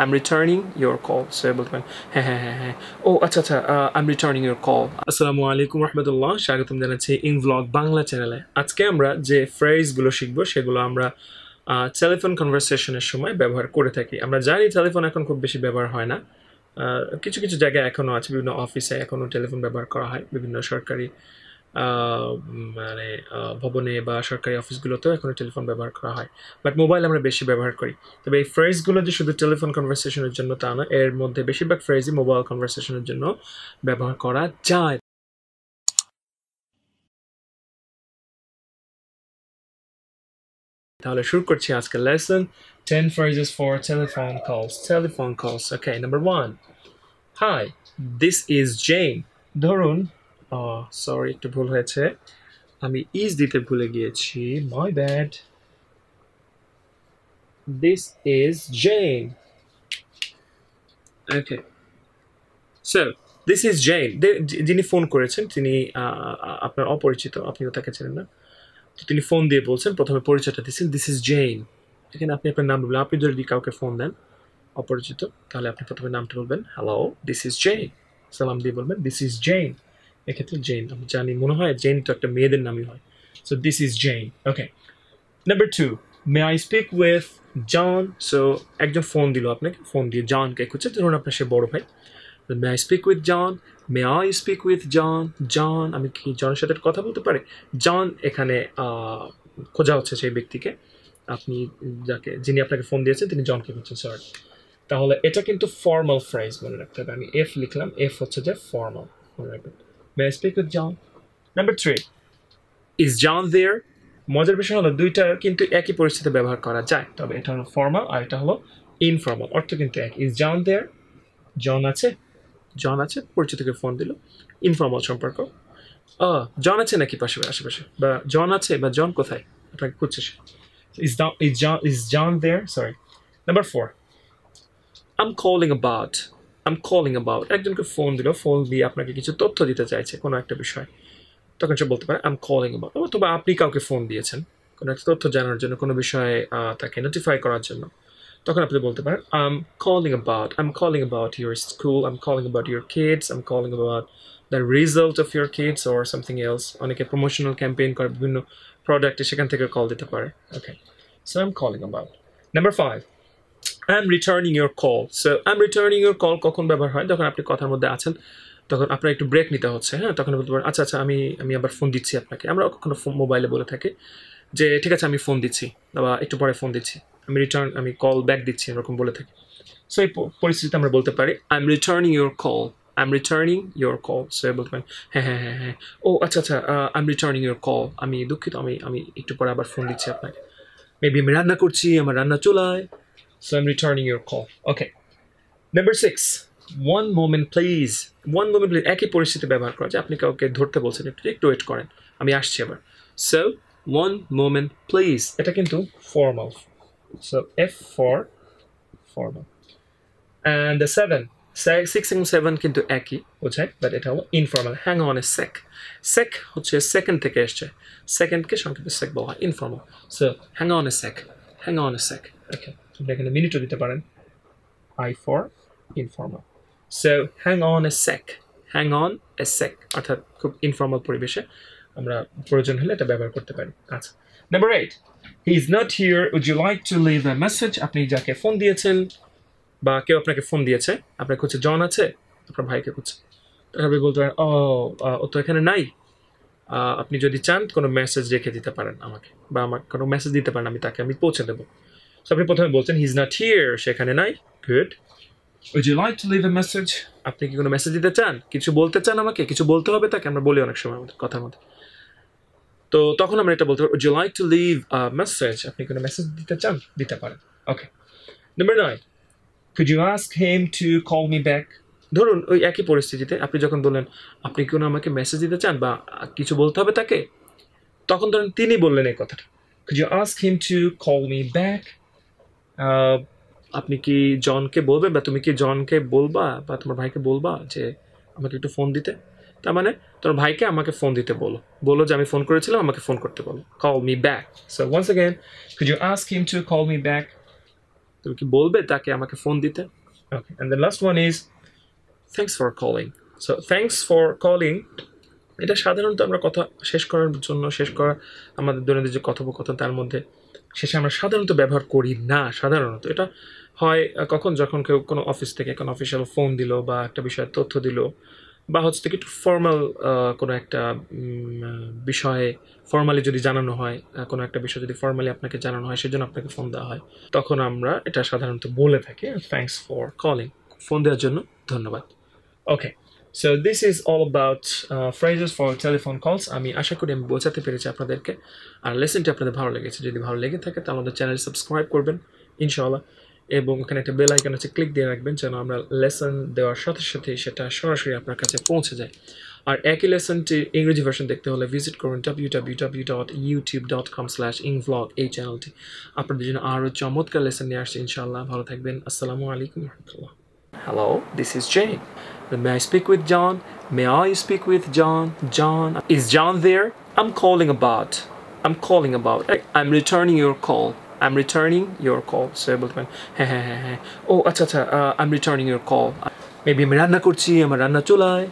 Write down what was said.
I'm returning your call. So বলতে পারেন হ্যাঁ হ্যাঁ হ্যাঁ হ্যাঁ ও আচ্ছা আচ্ছা I'm returning your call. আসসালামু আলাইকুম রহমতুল্লাহ, স্বাগতম জানাচ্ছি ইন ভ্লগ বাংলা চ্যানেলে। আজকে আমরা যে ফ্রেজগুলো শিখবো সেগুলো আমরা টেলিফোন কনভারসেশনের সময় ব্যবহার করে থাকি। আমরা জানি টেলিফোন এখন খুব বেশি ব্যবহার হয় না, কিছু কিছু জায়গায় এখনও আছে, বিভিন্ন অফিসে এখনও টেলিফোন ব্যবহার করা হয়, বিভিন্ন সরকারি মানে ভবনে বা সরকারি অফিসগুলোতেও এখন টেলিফোন ব্যবহার করা হয়, বাট মোবাইল আমরা বেশি ব্যবহার করি। তবে এই ফ্রেজগুলো যে শুধু টেলিফোন কনভারসেশনের জন্য তা না, এর মধ্যে বেশিরভাগ ফ্রেজই মোবাইল কনভারসেশনের জন্য ব্যবহার করা যায়। তাহলে শুরু করছি আজকে lesson 10 phrases for telephone calls. Telephone calls. Okay, number 1. Hi, this is Jane. ধরুন সরি একটু ভুল হয়েছে, আমি ইজ দিতে ভুলে গিয়েছি, my bad. This is Jane. Okay. So, this is Jane. যিনি ফোন করেছেন তিনি আপনার অপরিচিত, আপনিও তাকে চেনেন না, তো তিনি ফোন দিয়ে বলছেন, প্রথমে পরিচয়টা দিচ্ছেন, দিস ইজ জেইন। এখানে আপনি আপনার নাম বলবেন। আপনি যদি কাউকে ফোন দেন অপরিচিত, তাহলে আপনি প্রথমে নামটা বলবেন, হ্যালো দিস ইজ জেইন, সালাম দিয়ে বলবেন দিস ইজ জেইন। এক্ষেত্রে জেইন আমি জানি, মনে হয় জেইন তো একটা মেয়েদের নামই হয়, so this is Jane. Okay, number 2, may I speak with John. So একজন ফোন দিল আপনাকে, ফোন দিয়ে জনকে খুঁজছে, ধরুন আপনার সে বড় ভাই। May I speak with John, may I speak with John. John, আমি কি জনের সাথে কথা বলতে পারি? জন এখানে খোঁজা হচ্ছে সেই ব্যক্তিকে, আপনি যিনি আপনাকে ফোন দিয়েছেন তিনি জনকে খুঁজছেন, সরি। তাহলে এটা কিন্তু ফর্মাল ফ্রেজ, মনে রাখতে হবে। আমি এফ লিখলাম, এফ হচ্ছে যে ফর্মাল, মনে রাখবেন। May I speak with John. Number 3, is John there. মজার বিষয় হলো দুইটার কিন্তু একই পরিস্থিতিতে ব্যবহার করা যায়, তবে এটা হলো ফর্মাল আর এটা হলো ইনফর্মাল, অর্থ কিন্তু এক। ইজ জন দেয়ার, জন আছে, জন আছে, পরিচিতকে ফোন দিল, ইনফর্মাল সম্পর্ক। জন আছে নাকি আশেপাশে, বা জন আছে বা জন কোথায়, আপনাকে খুঁজছে সে। Is John there? Sorry. Number 4. I'm calling about. একজনকে ফোন দিল, ফোন দিয়ে আপনাকে কিছু তথ্য দিতে চাইছে কোনো একটা বিষয়, তখন সে বলতে পারে I'm calling about। অথবা আপনি কাউকে ফোন দিয়েছেন কোনো একটা তথ্য জানার জন্য, কোনো বিষয়ে তাকে নোটিফাই করার জন্য, তখন আপনি বলতে পারেন I'm calling about your school, I'm calling about your kids, I'm calling about the result of your kids or something else. অনেকে প্রমোশনাল ক্যাম্পেইন করে বিভিন্ন প্রোডাক্টে, সেখান থেকে কল দিতে পারে। ওকে, so I'm calling about. Number 5, I'm returning your call. So I'm returning your call কখন ব্যবহার হয়? যখন আপনি কথার মধ্যে আছেন, তখন আপনার একটু ব্রেক নিতে হচ্ছে, হ্যাঁ, তখন বলতে পারেন আচ্ছা আচ্ছা আমি আবার ফোন দিচ্ছি আপনাকে। আমরা কখনো মোবাইলে বলে থাকি যে ঠিক আছে আমি ফোন দিচ্ছি, বা একটু পরে ফোন দিচ্ছি, আমি কল ব্যাক দিচ্ছি, এরকম বলে থাকি। সো এই পরিস্থিতিতে আমরা বলতে পারি I am returning your call, I am returning your call. So বলতে পারেন হ্যাঁ হ্যাঁ হ্যাঁ হ্যাঁ ও আচ্ছা আচ্ছা I am returning your call, আমি দুঃখিত, আমি একটু পরে আবার ফোন দিচ্ছি আপনাকে, মেবি আমি রান্না করছি, আমার রান্না চুলায়। So I am returning your call. Okay, number 6, one moment please. One moment please একই পরিস্থিতি ব্যবহার করা যায়, আপনি কাউকে ধরতে বলছেন, একটু ওয়েট করেন, আমি আসছি আবার। সো ওয়ান মোমেন্ট প্লিজ, এটা কিন্তু formal, so F for formal. And the 7, 6 এবং 7 কিন্তু একই বোঝায়, বাট এটা হলো informal. Hang on a sec. Sec হচ্ছে সেকেন্ড থেকে এসছে, সেকেন্ডকে সংক্ষেপে সেক বলা হয়, informal. So hang on a sec, hang on a sec. Okay, আপনি এখানে মিনিটও দিতে পারেন, I for informal. So hang on a sec, hang on a sec, অর্থাৎ খুব ইনফর্মাল পরিবেশে আমরা প্রয়োজন হলে এটা ব্যবহার করতে পারি। আচ্ছা, number 8, he is not here, would you like to leave a message. আপনি যাকে ফোন দিয়েছেন বা কেউ আপনাকে ফোন দিয়েছে, আপনার খুঁজছে জন আছে, আপনার ভাইকে খুঁজছে, আপনি বলতে পারেন ও তো এখানে নাই, আপনি যদি চান কোনো মেসেজ রেখে দিতে পারেন আমাকে, বা আমাকে কোনো মেসেজ দিতে পারেন, আমি পৌঁছে দেবো। সো আপনি প্রথমে বলছেন হি ইজ নট হিয়ার, সেখানে নাই, good. Would you like to leave a message, আপনি কি কোনো মেসেজ দিতে চান, কিছু বলতে চান, আমাকে কিছু বলতে হবে তাকে, আমরা বলি অনেক সময় আমাদের কথার মধ্যে, তো তখন আমরা এটা বলতে পারি would you like to leave a message, আপনি কোনো মেসেজ দিতে চান, দিতে পারেন। Okay, number 9, could you ask him to call me back. ধরুন ওই একই পরিস্থিতিতে আপনি যখন বললেন আপনি কোনো আমাকে মেসেজ দিতে চান বা কিছু বলতে হবে তাকে, তখন ধরেন তিনি বললেন এই কথাটা, could you ask him to call me back. আপনি কি জনকে বলবেন বা তুমি কি জনকে বলবা বা তোমার ভাইকে বলবা যে আমাকে একটু ফোন দিতে, তার মানে তোমার ভাইকে আমাকে ফোন দিতে বলো যে আমি ফোন করেছিলাম, আমাকে ফোন করতে বলো, call me back. So once again, could you ask him to call me back. তুমি কি বলবে তাকে আমাকে ফোন দিতে? ওকে, and the last one is thanks for calling. So thanks for calling, এটা সাধারণত আমরা কথা শেষ করার জন্য, শেষ করা আমাদের দৈনন্দিন যে কথোপকথন তার মধ্যে শেষে আমরা সাধারণত ব্যবহার করি না। সাধারণত এটা হয় কখন, যখন কেউ কোনো অফিস থেকে কোনো অফিসিয়াল ফোন দিল বা একটা বিষয়ের তথ্য দিল, বা হচ্ছে থেকে একটু ফর্মাল কোনো একটা বিষয়ে ফর্মালি যদি জানানো হয়, কোনো একটা বিষয় যদি ফর্মালি আপনাকে জানানো হয়, সেজন্য আপনাকে ফোন দেওয়া হয়, তখন আমরা এটা সাধারণত বলে থাকি থ্যাংকস ফর কলিং, ফোন দেওয়ার জন্য ধন্যবাদ। Okay, so this is all about phrases for telephone calls. আমি আশা করি আমি বোঝাতে পেরেছি আপনাদেরকে, আর লেসনটি আপনাদের ভালো লেগেছে। যদি ভালো লেগে থাকে তাহলে আমাদের চ্যানেল সাবস্ক্রাইব করবেন ইনশাআল্লাহ, এবং ওখানে একটা বেল আইকন আছে, ক্লিক দিয়ে রাখবেন যেন আমরা লেসন দেওয়ার সাথে সাথে সেটা সরাসরি আপনার কাছে পৌঁছে যায়। আর একই লেসনটি ইংরেজি ভার্সন দেখতে হলে ভিজিট করুন www.youtube.com/ingvlog, এই চ্যানেলটি আপনাদের জন্য আরও চমৎকার লেসন নিয়ে আসছে ইনশাআল্লাহ। ভালো থাকবেন। আসসালামু আলাইকুম রহমতুল্লাহ। Hello, this is Jane. May I speak with John? May I speak with John? John, is John there? I'm calling about. I'm returning your call. I'm returning your call. So বলবেন হ্যাঁ, ও আচ্ছা, I'm returning your call. Maybe আমি রান্না করছি, আমার রান্না চুলায়।